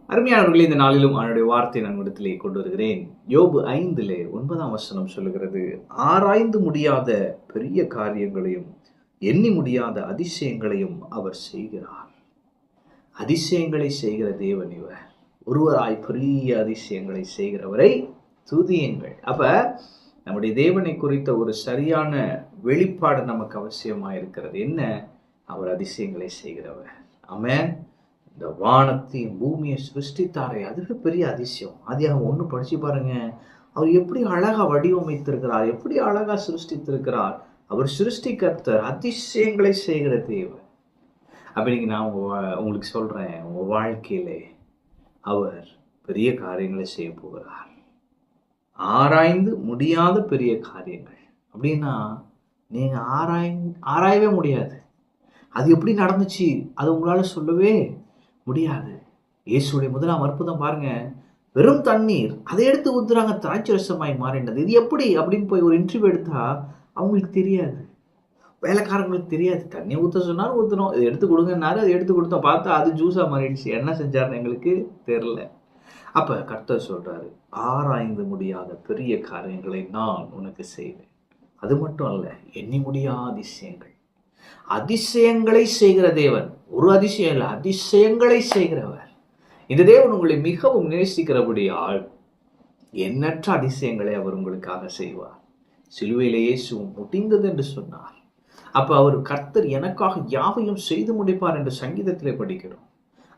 அருமையானவர்களே, இந்த நாளிலும் அவனுடைய வார்த்தை நான் இடத்திலே கொண்டு வருகிறேன். யோபு 5:9 சொல்லுகிறது, ஆராய்ந்து முடியாத பெரிய காரியங்களையும் எண்ணி முடியாத அதிசயங்களையும் அவர் செய்கிறார். அதிசயங்களை செய்கிற தேவன் இவர். ஒருவராய் பெரிய அதிசயங்களை செய்கிறவரை துதியுங்கள். அப்ப நம்முடைய தேவனை குறித்த ஒரு சரியான வெளிப்பாடு நமக்கு அவசியமாக இருக்கிறது. என்ன? அவர் அதிசயங்களை செய்கிறவர். ஆமென். இந்த வானத்தையும் பூமியை சிருஷ்டித்தாரே, அதுவே பெரிய அதிசயம். ஆதியாகமம் 1 படிச்சு பாருங்க. அவர் எப்படி அழகா வடிவமைத்திருக்கிறார், எப்படி அழகா சிருஷ்டித்திருக்கிறார். அவர் சிருஷ்டிகர்த்தர், அதிசயங்களை செய்கிற தேவன். அப்படி நான் உங்களுக்கு சொல்றேன், உங்க வாழ்க்கையிலே அவர் பெரிய காரியங்களை செய்ய போகிறார். ஆராய்ந்து முடியாத பெரிய காரியங்கள் அப்படின்னா நீங்க ஆராயவே முடியாது. அது எப்படி நடந்துச்சு அது உங்களால சொல்லவே முடியாது. இயேசுடைய முதலாம் அற்புதம் பாருங்க. வெறும் தண்ணீர், அதை எடுத்து ஊத்துறாங்க, திராட்சை ரசமாய் மாறினது. இது எப்படி அப்படின்னு போய் ஒரு இன்டர்வியூ எடுத்தா அவங்களுக்கு தெரியாது, வேலைக்காரங்களுக்கு தெரியாது. தண்ணி ஊற்ற சொன்னாலும் ஊற்றணும், இதை எடுத்து கொடுங்கன்னாரு, அதை எடுத்து கொடுத்தோம், பார்த்தா அது ஜூஸா மாறிடுச்சு. என்ன செஞ்சாருன்னு எங்களுக்கு தெரியல. அப்ப கர்த்தர் சொல்றாரு, ஆராய்ந்து முடியாத பெரிய காரியங்களை நான் உனக்கு செய்வேன். அது மட்டும் அல்ல, எண்ணி முடியாத அதிசயங்கள். அதிசயங்களை செய்கிற தேவன். ஒரு அதிசயம் இல்லை, அதிசயங்களை செய்கிறவர். இந்த தேவன் உங்களை மிகவும் நேசிக்கிறபடியால் எண்ணற்ற அதிசயங்களை அவர் உங்களுக்காக செய்வார். சிலுவையிலே இயேசு முடிந்தது என்று சொன்னார். அப்ப அவர் கர்த்தர் எனக்காக யாவையும் செய்து முடிப்பார் என்று சங்கீதத்திலே படிக்கிறோம்.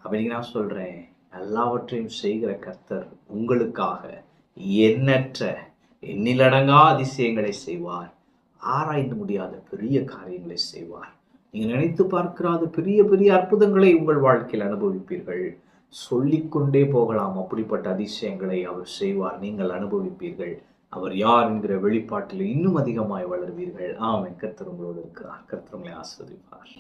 அப்படி நான் சொல்றேன், எல்லாவற்றையும் செய்கிற கர்த்தர் உங்களுக்காக எண்ணற்ற எண்ணிலடங்கா அதிசயங்களை செய்வார். ஆராய்ந்து முடியாத பெரிய காரியங்களை செய்வார். நீங்க நினைத்து பார்க்கிறாத பெரிய பெரிய அற்புதங்களை உங்கள் வாழ்க்கையில் அனுபவிப்பீர்கள். சொல்லிக்கொண்டே போகலாம். அப்படிப்பட்ட அதிசயங்களை அவர் செய்வார், நீங்கள் அனுபவிப்பீர்கள். அவர் யார் என்கிற வெளிப்பாட்டில் இன்னும் அதிகமாய் வளர்வீர்கள். ஆமென். கர்த்தர் உங்களோடு இருக்கிறார். கர்த்தர் உங்களை ஆசீர்வதிப்பார்.